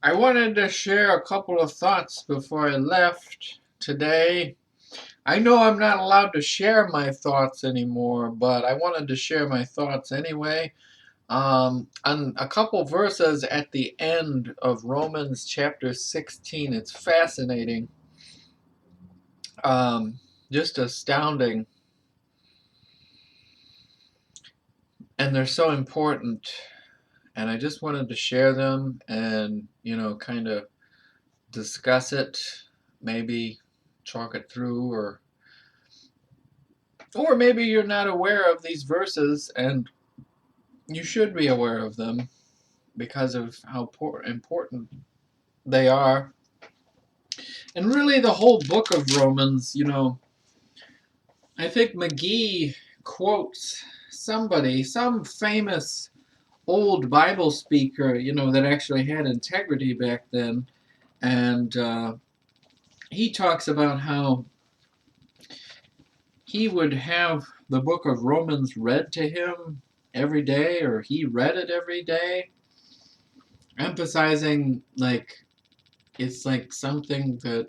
I wanted to share a couple of thoughts before I left today. I know I'm not allowed to share my thoughts anymore, but I wanted to share my thoughts anyway. On a couple verses at the end of Romans chapter 16, it's fascinating, um, just astounding, and they're so important. And I just wanted to share them and, kind of discuss it, maybe talk it through, or maybe you're not aware of these verses and you should be aware of them because of how important they are. And really, the whole book of Romans, I think McGee quotes some famous old Bible speaker, that actually had integrity back then. And he talks about how he would have the book of Romans read to him every day, or he read it every day, emphasizing like it's like something that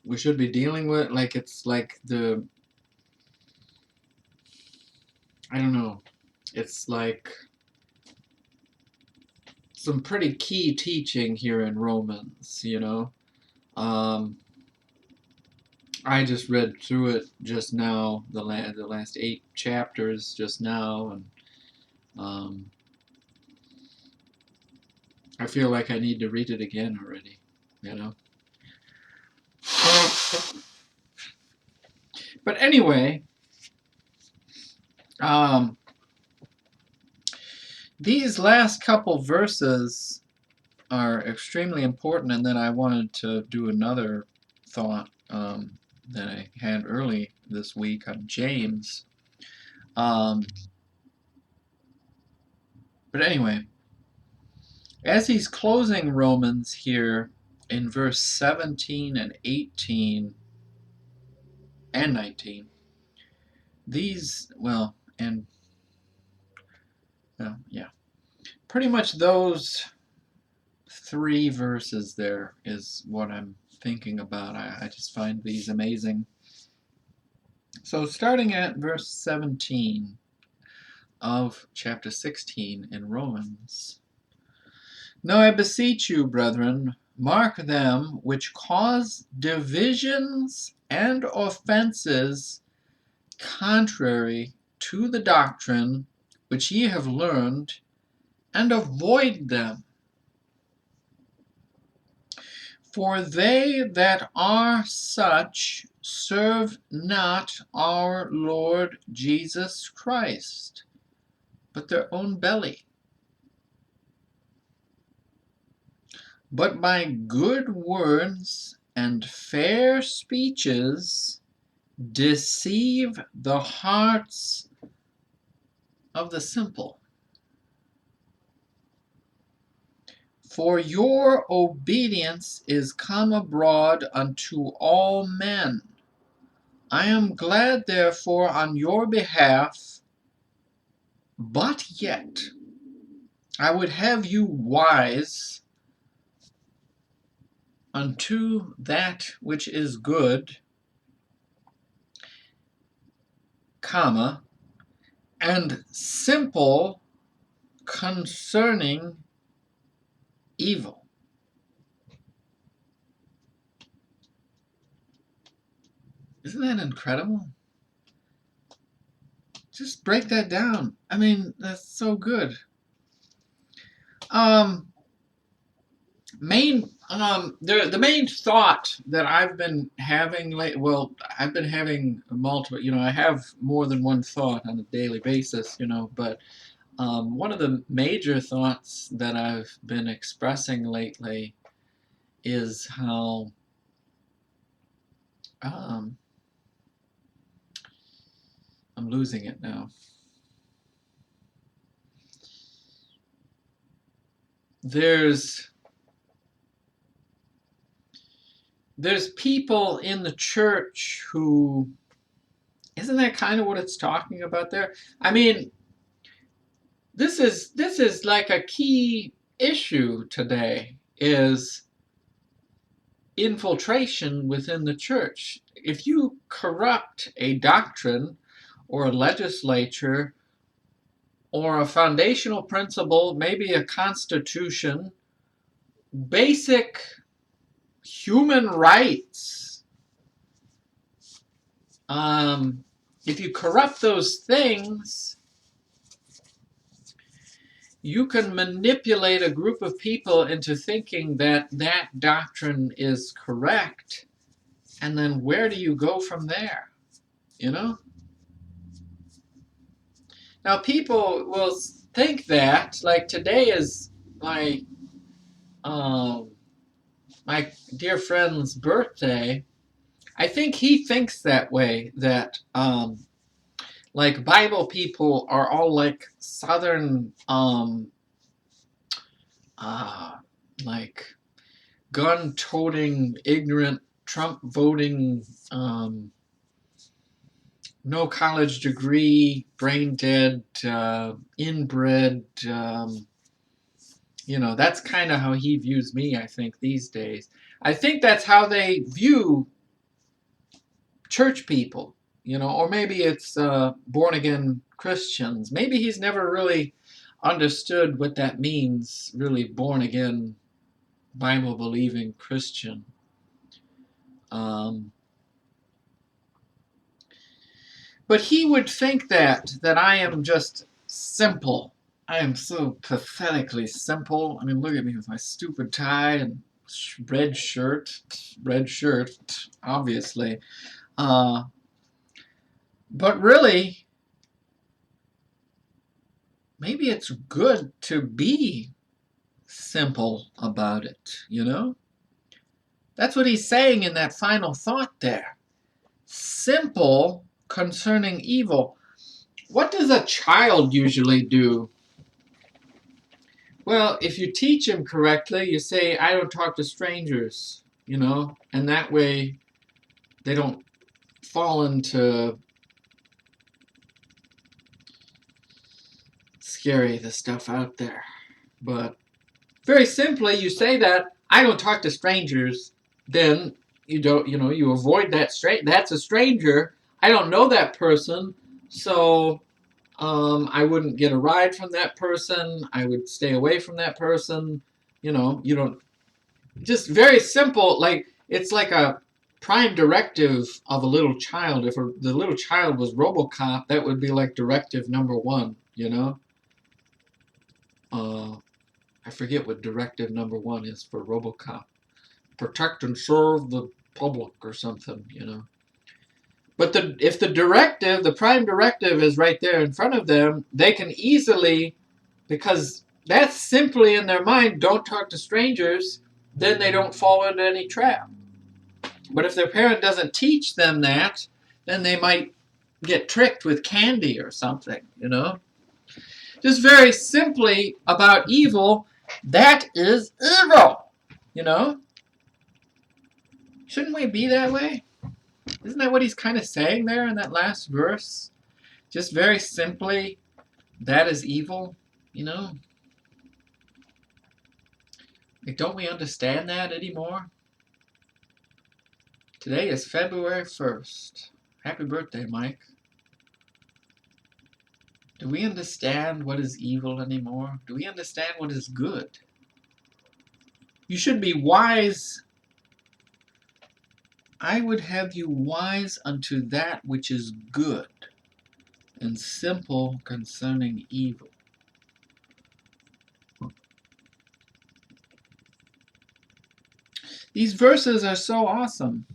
we should be dealing with. Like it's like I don't know, it's like some pretty key teaching here in Romans. Um, I just read through it just now, the last 8 chapters just now, and um, I feel like I need to read it again already, you know. But anyway, um, these last couple verses are extremely important, and then I wanted to do another thought that I had early this week on James. Um, but anyway, as he's closing Romans here in verse 17 and 18 and 19, yeah, pretty much those 3 verses there is what I'm thinking about. I just find these amazing. So starting at verse 17 of chapter 16 in Romans. Now I beseech you, brethren, mark them which cause divisions and offenses contrary to the doctrine which ye have learned, and avoid them. For they that are such serve not our Lord Jesus Christ, but their own belly. But by good words and fair speeches deceive the hearts of the simple. For your obedience is come abroad unto all men. I am glad therefore on your behalf, but yet I would have you wise unto that which is good, comma, and simple concerning evil. Isn't that incredible? Just break that down. I mean, that's so good. The main thought that I've been having I've been having multiple, I have more than one thought on a daily basis, but one of the major thoughts that I've been expressing lately is how um, I'm losing it now. There's people in the church who, isn't that kind of what it's talking about there? I mean, this is like a key issue today is infiltration within the church. If you corrupt a doctrine or a legislature or a foundational principle, maybe a constitution, basic human rights, if you corrupt those things, you can manipulate a group of people into thinking that that doctrine is correct, and then where do you go from there? You know? Now people will think that, like today is my my dear friend's birthday. I think he thinks that way, that like Bible people are all like Southern like gun-toting, ignorant, Trump-voting, no college degree, brain-dead, inbred. You know, that's kind of how he views me, I think, these days. I think that's how they view church people, you know, or maybe it's born-again Christians. Maybe he's never really understood what that means, really born-again, Bible-believing Christian. But he would think that I am just simple. I am so pathetically simple. I mean, look at me with my stupid tie and red shirt, obviously. But really, maybe it's good to be simple about it, you know? That's what he's saying in that final thought there. Simple concerning evil. What does a child usually do? Well, if you teach him correctly, you say, I don't talk to strangers, you know, and that way they don't fall into the stuff out there. But very simply, you say that, I don't talk to strangers, then you don't, you know, you avoid that that's a stranger. I don't know that person, so I wouldn't get a ride from that person. I would stay away from that person. You know, you don't, just very simple, like it's like a prime directive of a little child. If the little child was RoboCop, that would be like directive number 1, you know? I forget what directive number 1 is for RoboCop. Protect and serve the public or something, you know? But if the directive, the prime directive is right there in front of them, they can easily, because that's simply in their mind, don't talk to strangers, then they don't fall into any trap. But if their parent doesn't teach them that, then they might get tricked with candy or something, you know? Just very simply about evil, that is evil, you know? Shouldn't we be that way? Isn't that what he's kind of saying there in that last verse? Just very simply, that is evil, you know? Like, don't we understand that anymore? Today is February 1st. Happy birthday, Mike. Do we understand what is evil anymore? Do we understand what is good? You should be wise. I would have you wise unto that which is good, and simple concerning evil. These verses are so awesome.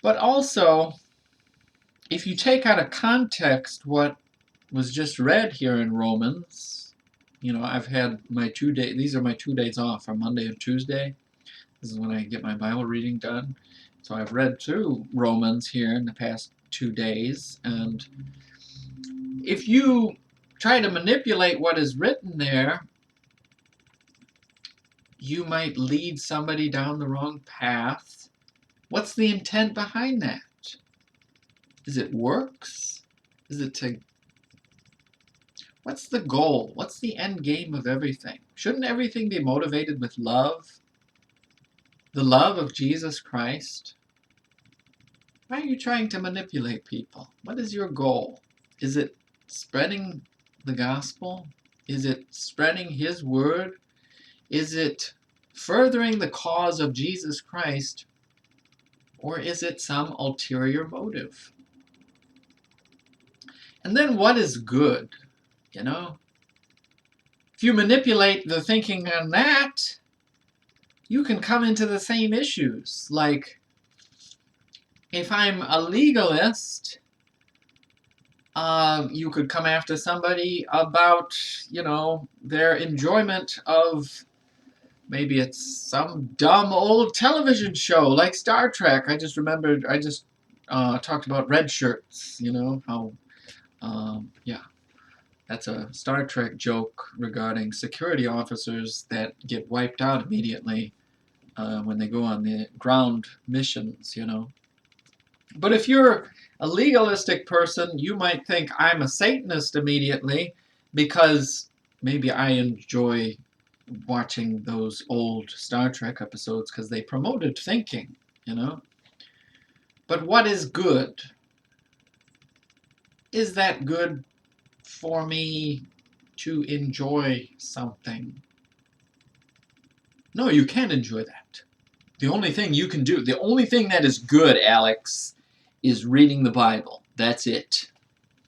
But also, if you take out of context what was just read here in Romans, you know, I've had my 2 days, these are my 2 days off, on Monday and Tuesday. This is when I get my Bible reading done. So I've read through Romans here in the past 2 days, and if you try to manipulate what is written there, you might lead somebody down the wrong path. What's the intent behind that? Is it works? Is it to... What's the goal? What's the end game of everything? Shouldn't everything be motivated with love? The love of Jesus Christ? Why are you trying to manipulate people? What is your goal? Is it spreading the gospel? Is it spreading His word? Is it furthering the cause of Jesus Christ? Or is it some ulterior motive? And then what is good? You know? If you manipulate the thinking on that, you can come into the same issues. Like, if I'm a legalist, you could come after somebody about, you know, their enjoyment of, maybe it's some dumb old television show like Star Trek. I just remembered, I just talked about red shirts, you know, how, yeah, that's a Star Trek joke regarding security officers that get wiped out immediately when they go on the ground missions, you know. But if you're a legalistic person, you might think I'm a Satanist immediately because maybe I enjoy watching those old Star Trek episodes because they promoted thinking, you know. But what is good? Is that good for me to enjoy something? No, you can't enjoy that. The only thing you can do, the only thing that is good, Alex, is reading the Bible. That's it.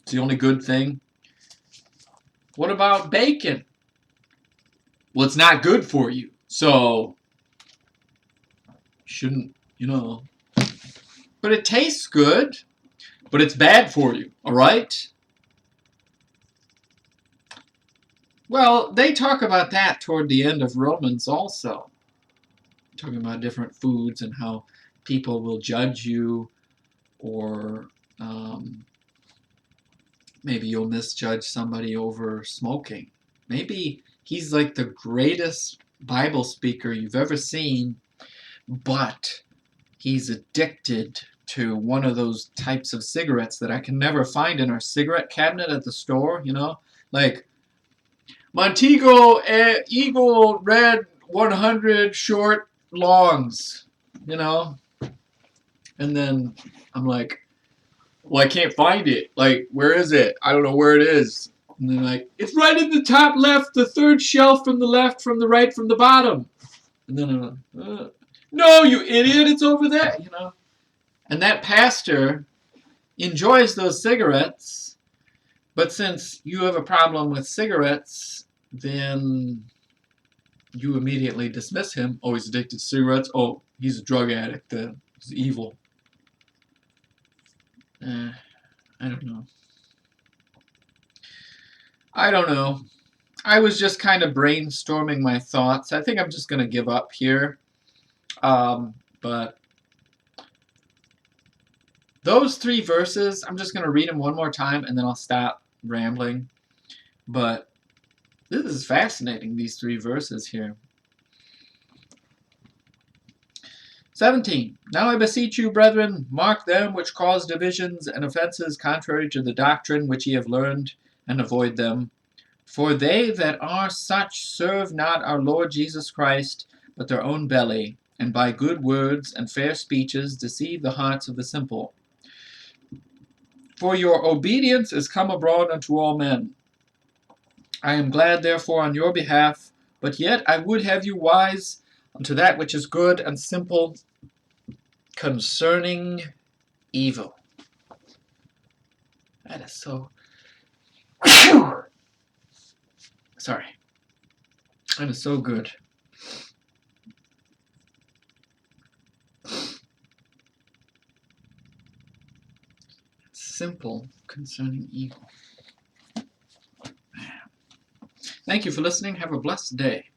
It's the only good thing. What about bacon? Well, it's not good for you, so shouldn't, you know. But it tastes good, but it's bad for you, all right? Well, they talk about that toward the end of Romans also. Talking about different foods and how people will judge you, or maybe you'll misjudge somebody over smoking. Maybe he's like the greatest Bible speaker you've ever seen, but he's addicted to one of those types of cigarettes that I can never find in our cigarette cabinet at the store, you know? Like Montego Eagle Red 100 short longs, you know? And then I'm like, well, I can't find it. Like, where is it? I don't know where it is. And then like, it's right in the top left, the third shelf from the left, from the right, from the bottom. And then I'm like, no, you idiot, it's over there, you know. And that pastor enjoys those cigarettes, but since you have a problem with cigarettes, then you immediately dismiss him. Oh, he's addicted to cigarettes. Oh, he's a drug addict. He's evil. I don't know. I don't know. I was just kind of brainstorming my thoughts. I think I'm just going to give up here. But those 3 verses, I'm just going to read them one more time and then I'll stop rambling. But this is fascinating, these 3 verses here. 17. Now I beseech you, brethren, mark them which cause divisions and offenses contrary to the doctrine which ye have learned, and avoid them. For they that are such serve not our Lord Jesus Christ, but their own belly, and by good words and fair speeches deceive the hearts of the simple. For your obedience is come abroad unto all men. I am glad therefore on your behalf, but yet I would have you wise unto that which is good and simple concerning evil. That is so... Sorry. That is so good. Simple concerning evil. Thank you for listening. Have a blessed day.